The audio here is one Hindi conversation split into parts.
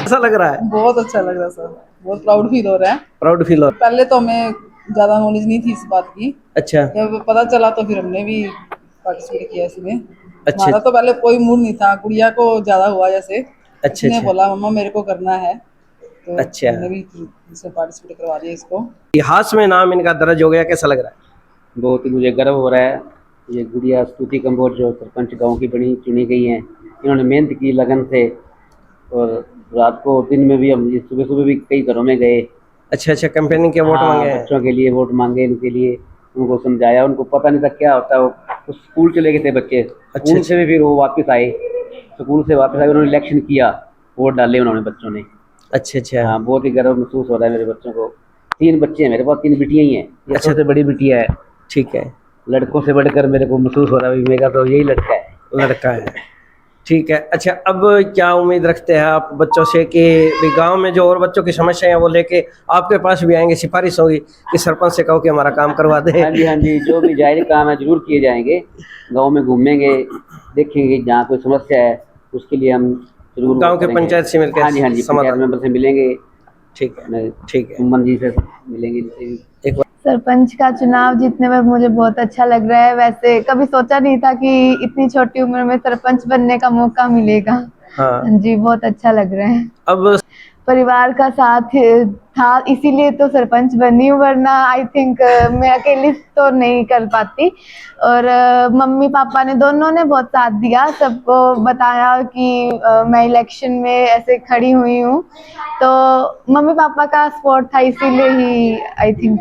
ऐसा लग रहा है? बहुत अच्छा लग रहा है सर, बहुत प्राउड फील हो रहा है। प्राउड फील हो रहा पहले तो हमें ज्यादा नॉलेज नहीं थी इस बात की, है? अच्छा जब पता चला तो फिर हमने भी पार्टिसिपेट किया इसमें। अच्छा हमारा तो पहले कोई मूड नहीं था, गुड़िया को ज्यादा हुआ जैसे, अच्छा उसने अच्छा बोला मम्मा मेरे को करना है, तो अच्छा। हमने भी इसमें पार्टिसिपेट करवा दिया इसको। इतिहास में नाम इनका दर्ज हो गया, कैसा लग रहा है? बहुत ही मुझे गर्व हो रहा है। ये गुड़िया स्तुति कंबोज जो सरपंच गांव की बनी चुनी गई हैं, इन्होंने मेहनत की लगन से, और रात को दिन में भी हम सुबह सुबह भी कई घरों में गए। अच्छा अच्छा, कैंपेनिंग के वोट हाँ, मांगे हैं? बच्चों के लिए वोट मांगे, इनके लिए उनको समझाया। उनको पता नहीं था क्या होता है। वो स्कूल चले गए थे बच्चे, अच्छा स्कूल से भी फिर वो वापस आए, स्कूल से वापस आए, उन्होंने इलेक्शन किया, वोट डाले उन्होंने बच्चों ने। अच्छा अच्छा हाँ, बहुत ही गर्व महसूस हो रहा है मेरे बच्चों को। 3 बच्चे हैं मेरे पास, 3 बिटियां ही हैं। ये अच्छा सबसे बड़ी बिटिया है। ठीक है। लड़कों से बढ़कर मेरे को महसूस हो रहा है मेरा तो यही लड़का है। लड़का है, ठीक है। अच्छा, अब क्या उम्मीद रखते हैं आप बच्चों से कि भी गांव में जो और बच्चों की समस्या है वो लेके आपके पास भी आएंगे, सिफारिश होगी कि सरपंच से कहो कि हमारा काम करवा दे? हाँ जी, हाँ जी, जो भी जायज़ काम है जरूर किए जाएंगे। गांव में घूमेंगे, देखेंगे जहाँ कोई समस्या है, उसके लिए हम जरूर वो गांव के करेंगे। पंचायत से मिलकर हाँ जी, हाँ जी, पंचायत समाधान। मेंबर से मिलेंगे, ठीक है मैं ठीक है। सुमन जी से मिलेंगे इनसे भी। एक बार सरपंच का चुनाव जीतने में मुझे बहुत अच्छा लग रहा है। वैसे कभी सोचा नहीं था कि इतनी छोटी उम्र में सरपंच बनने का मौका मिलेगा। हाँ, जी, बहुत अच्छा लग रहा है। अब परिवार का साथ था इसीलिए तो सरपंच बनी हूँ, वरना आई थिंक मैं अकेली तो नहीं कर पाती। और मम्मी पापा ने दोनों ने बहुत साथ दिया, सबको बताया कि मैं इलेक्शन में ऐसे खड़ी हुई हूँ, तो मम्मी पापा का सपोर्ट था, इसीलिए ही आई थिंक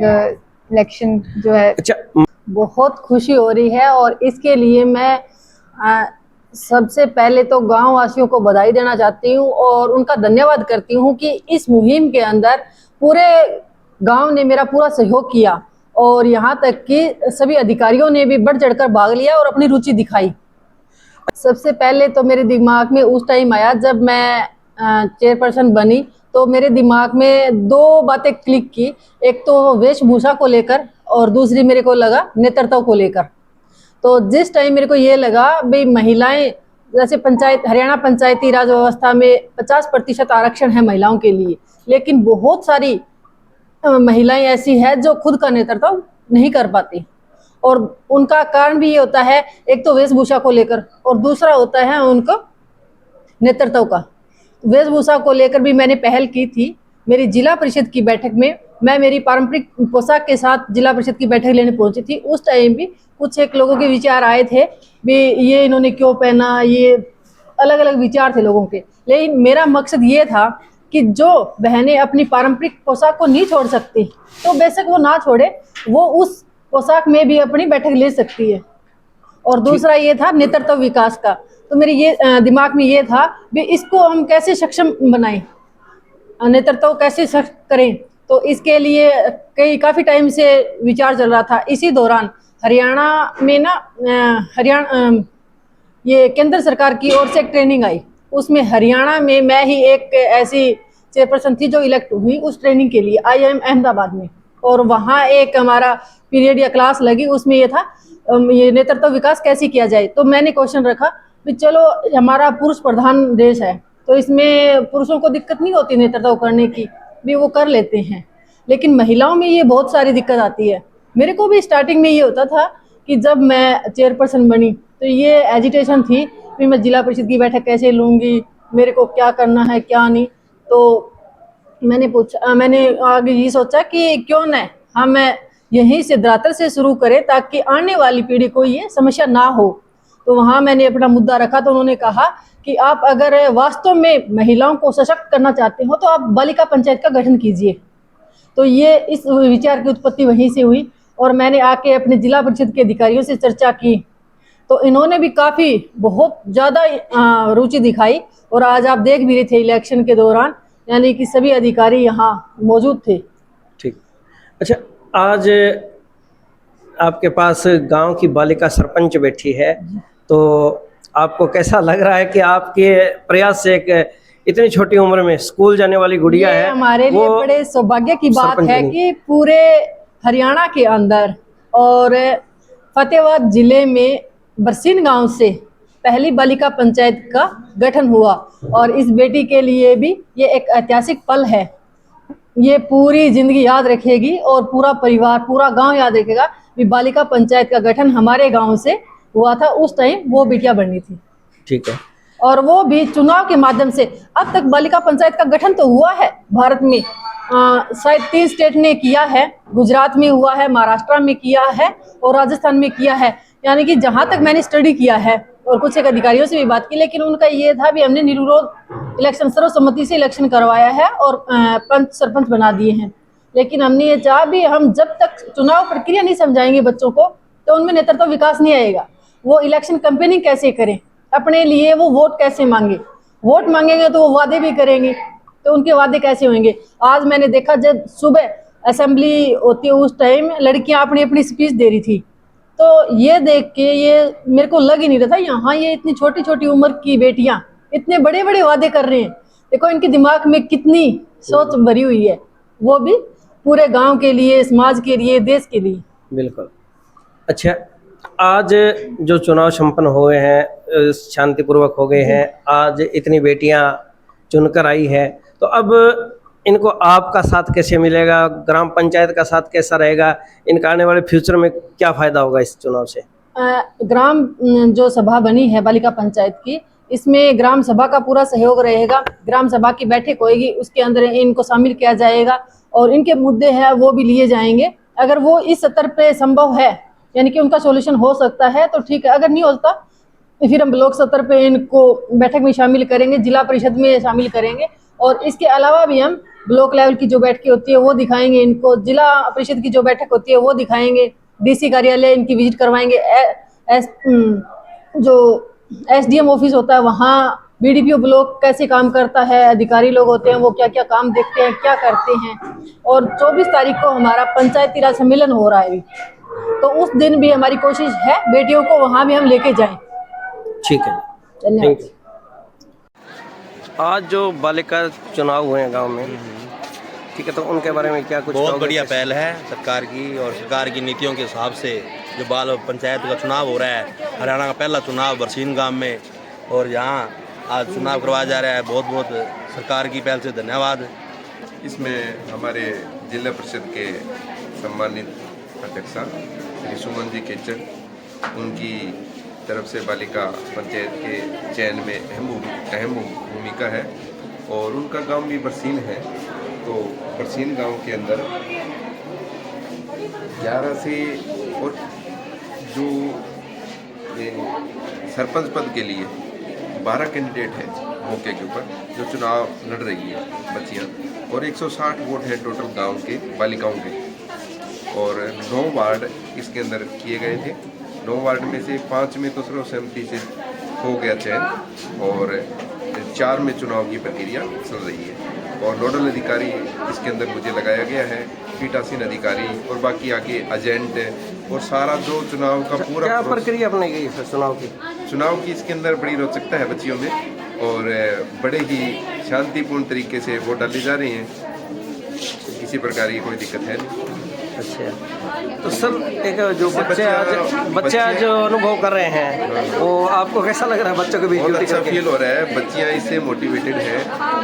इलेक्शन जो है। अच्छा बहुत खुशी हो रही है, और इसके लिए मैं सबसे पहले तो गांव वासियों को बधाई देना चाहती हूं और उनका धन्यवाद करती हूं कि इस मुहिम के अंदर पूरे गांव ने मेरा पूरा सहयोग किया, और यहां तक कि सभी अधिकारियों ने भी बढ़ चढ़कर भाग लिया और अपनी रुचि दिखाई। सबसे पहले तो मेरे दिमाग में उस टाइम आया जब मैं चेयरपर्सन बनी, तो मेरे दिमाग में 2 बातें क्लिक की। एक तो वेशभूषा को लेकर, और दूसरी मेरे को लगा नेतृत्व को लेकर। तो जिस टाइम मेरे को ये लगा भाई महिलाएं, जैसे हरियाणा पंचायती राज व्यवस्था में 50% आरक्षण है महिलाओं के लिए, लेकिन बहुत सारी महिलाएं ऐसी है जो खुद का नेतृत्व नहीं कर पाती, और उनका कारण भी ये होता है, एक तो वेशभूषा को लेकर, और दूसरा होता है उनको नेतृत्व का। वेशभूषा को लेकर भी मैंने पहल की थी। मेरी जिला परिषद की बैठक में मैं मेरी पारंपरिक पोशाक के साथ जिला परिषद की बैठक लेने पहुंची थी। उस टाइम भी कुछ एक लोगों के विचार आए थे भी ये इन्होंने क्यों पहना, ये अलग अलग विचार थे लोगों के। लेकिन मेरा मकसद ये था कि जो बहनें अपनी पारंपरिक पोशाक को नहीं छोड़ सकती तो बेशक वो ना छोड़े, वो उस पोशाक में भी अपनी बैठक ले सकती है। और दूसरा ये था नेतृत्व विकास का। तो मेरे ये दिमाग में ये था भी इसको हम कैसे सक्षम बनाएं, नेतृत्व कैसे सक्षम करें। तो इसके लिए काफ़ी टाइम से विचार चल रहा था। इसी दौरान हरियाणा में ना ये केंद्र सरकार की ओर से एक ट्रेनिंग आई, उसमें हरियाणा में मैं ही एक ऐसी चेयरपर्सन थी जो इलेक्ट हुई उस ट्रेनिंग के लिए IIM अहमदाबाद में। और वहाँ एक हमारा पीरियड या क्लास लगी, उसमें ये था ये नेतृत्व विकास कैसे किया जाए। तो मैंने क्वेश्चन रखा कि चलो हमारा पुरुष प्रधान देश है, तो इसमें पुरुषों को दिक्कत नहीं होती नेतृत्व करने की, भी वो कर लेते हैं, लेकिन महिलाओं में ये बहुत सारी दिक्कत आती है। मेरे को भी स्टार्टिंग में ये होता था कि जब मैं चेयरपर्सन बनी तो ये एजिटेशन थी कि मैं जिला परिषद की बैठक कैसे लूँगी, मेरे को क्या करना है क्या नहीं। तो मैंने आगे ये सोचा कि क्यों न हम यहीं से धरातल से शुरू करें ताकि आने वाली पीढ़ी को ये समस्या ना हो। तो वहाँ मैंने अपना मुद्दा रखा, तो उन्होंने कहा कि आप अगर वास्तव में महिलाओं को सशक्त करना चाहते हो तो आप बालिका पंचायत का गठन कीजिए। तो ये इस विचार की उत्पत्ति वहीं से हुई, और मैंने आके अपने जिला परिषद के अधिकारियों से चर्चा की, तो इन्होंने भी काफ़ी बहुत ज़्यादा रुचि दिखाई। और आज आप देख भी रहे थे इलेक्शन के दौरान, यानी कि सभी अधिकारी यहाँ मौजूद थे। ठीक। अच्छा, आज आपके पास गांव की बालिका सरपंच बैठी है, तो आपको कैसा लग रहा है कि आपके प्रयास से एक इतनी छोटी उम्र में स्कूल जाने वाली गुड़िया है, हमारे लिए बड़े सौभाग्य की बात है कि पूरे हरियाणा के अंदर और फतेहाबाद जिले में बरसीन गांव से पहली बालिका पंचायत का गठन हुआ और इस बेटी के लिए भी ये एक ऐतिहासिक पल है। ये पूरी जिंदगी याद रखेगी और पूरा परिवार, पूरा गांव याद रखेगा कि बालिका पंचायत का गठन हमारे गांव से हुआ था। उस टाइम वो बिटिया बननी थी, ठीक है। और वो भी चुनाव के माध्यम से। अब तक बालिका पंचायत का गठन तो हुआ है भारत में, शायद 3 स्टेट ने किया है, गुजरात में हुआ है, महाराष्ट्र में किया है और राजस्थान में किया है। यानी कि जहां तक मैंने स्टडी किया है और कुछ एक अधिकारियों से भी बात की, लेकिन उनका ये था भी हमने निर्विरोध इलेक्शन, सर्वसम्मति से इलेक्शन करवाया है और पंच सरपंच बना दिए हैं। लेकिन हमने ये चाहा भी हम जब तक चुनाव प्रक्रिया नहीं समझाएंगे बच्चों को तो उनमें नेतृत्व विकास नहीं आएगा। वो इलेक्शन कैंपेनिंग कैसे करें, अपने लिए वो वोट कैसे मांगे, वोट मांगेंगे तो वो वादे भी करेंगे, तो उनके वादे कैसे होंगे। आज मैंने देखा जब सुबह असेंबली होती है उस टाइम लड़कियां अपनी अपनी स्पीच दे रही थी, तो ये देख के ये मेरे को लग ही नहीं रहा था यहाँ ये इतनी छोटी छोटी उम्र की बेटियां इतने बड़े बड़े वादे कर रहे हैं। देखो इनके दिमाग में कितनी सोच भरी हुई है, वो भी पूरे गांव के लिए, समाज के लिए, देश के लिए। बिल्कुल। अच्छा, आज जो चुनाव संपन्न हुए हैं शांतिपूर्वक हो गए हैं, आज इतनी बेटियां चुनकर आई है, तो अब इनको आपका साथ कैसे मिलेगा, ग्राम पंचायत का साथ कैसा रहेगा, इनका आने वाले फ्यूचर में क्या फ़ायदा होगा इस चुनाव से? ग्राम जो सभा बनी है बालिका पंचायत की, इसमें ग्राम सभा का पूरा सहयोग रहेगा। ग्राम सभा की बैठक होएगी, उसके अंदर इनको शामिल किया जाएगा और इनके मुद्दे हैं वो भी लिए जाएंगे। अगर वो इस स्तर पे संभव है, यानी कि उनका सॉल्यूशन हो सकता है तो ठीक है, अगर नहीं होता तो फिर हम ब्लॉक स्तर पे इनको बैठक में शामिल करेंगे, जिला परिषद में शामिल करेंगे और इसके अलावा भी हम ब्लॉक लेवल की जो बैठकें होती है वो दिखाएंगे इनको, जिला परिषद की जो बैठक होती है वो दिखाएंगे, डीसी कार्यालय इनकी विजिट करवाएंगे, जो एसडीएम ऑफिस होता है वहाँ, बीडीपीओ ब्लॉक कैसे काम करता है, अधिकारी लोग होते हैं वो क्या क्या काम देखते हैं, क्या करते हैं। और 24 तारीख को हमारा पंचायती राज सम्मेलन हो रहा है, तो उस दिन भी हमारी कोशिश है बेटियों को वहाँ भी हम लेके जाएं। ठीक है, धन्यवाद। Thank you. आज जो बालिका चुनाव हुए हैं गांव में, ठीक है, तो उनके बारे में क्या कुछ बहुत कहोगे? बढ़िया पहल है सरकार की, और सरकार की नीतियों के हिसाब से जो बाल पंचायत का चुनाव हो रहा है, हरियाणा का पहला चुनाव बरसीन गांव में, और यहाँ आज चुनाव करवाया जा रहा है। बहुत बहुत सरकार की पहल से धन्यवाद। इसमें हमारे जिला परिषद के सम्मानित अध्यक्षा श्री सुमन जी केचड़, उनकी तरफ से बालिका पंचायत के चयन में अहम भूमिका है और उनका गांव भी बरसीन है। तो बरसीन गांव के अंदर 11 से और जो सरपंच पद के लिए 12 कैंडिडेट है मौके के ऊपर जो चुनाव लड़ रही है बच्चियां, और 160 वोट हैं टोटल गांव के बालिकाओं के, और 9 वार्ड इसके अंदर किए गए थे। 9 वार्ड में से 5 में तो सर्वसम्मति से हो गया चयन और 4 में चुनाव की प्रक्रिया चल रही है। और नोडल अधिकारी इसके अंदर मुझे लगाया गया है, पीठासीन अधिकारी और बाकी आगे एजेंट और सारा जो चुनाव का पूरा क्या प्रक्रिया अपनाई गई है चुनाव की? इसके अंदर बड़ी रोचकता है बच्चियों में और बड़े ही शांतिपूर्ण तरीके से वोट डाले जा रहे हैं, किसी प्रकार की कोई दिक्कत है नहीं। अच्छा, तो सर एक जो बच्चे आज जो अनुभव कर रहे हैं वो आपको कैसा लग रहा है? बच्चों के बीच बहुत ड्यूटी अच्छा करके फील हो रहा है, बच्चियां इससे मोटिवेटेड हैं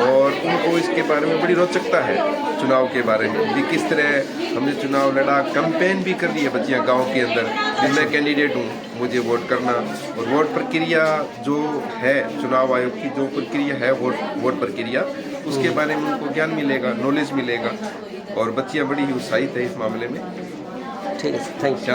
और उनको इसके बारे में बड़ी रोचकता है चुनाव के बारे में भी, किस तरह हमने चुनाव लड़ा, कैंपेन भी कर रही है बच्चियां गांव के अंदर कि मैं कैंडिडेट हूं, मुझे वोट करना। और वोट प्रक्रिया जो है, चुनाव आयोग की जो प्रक्रिया है वोट प्रक्रिया, उसके बारे में उनको ज्ञान मिलेगा, नॉलेज मिलेगा और बच्चियां बड़ी ही उत्साहित है इस मामले में। ठीक है, थैंक यू।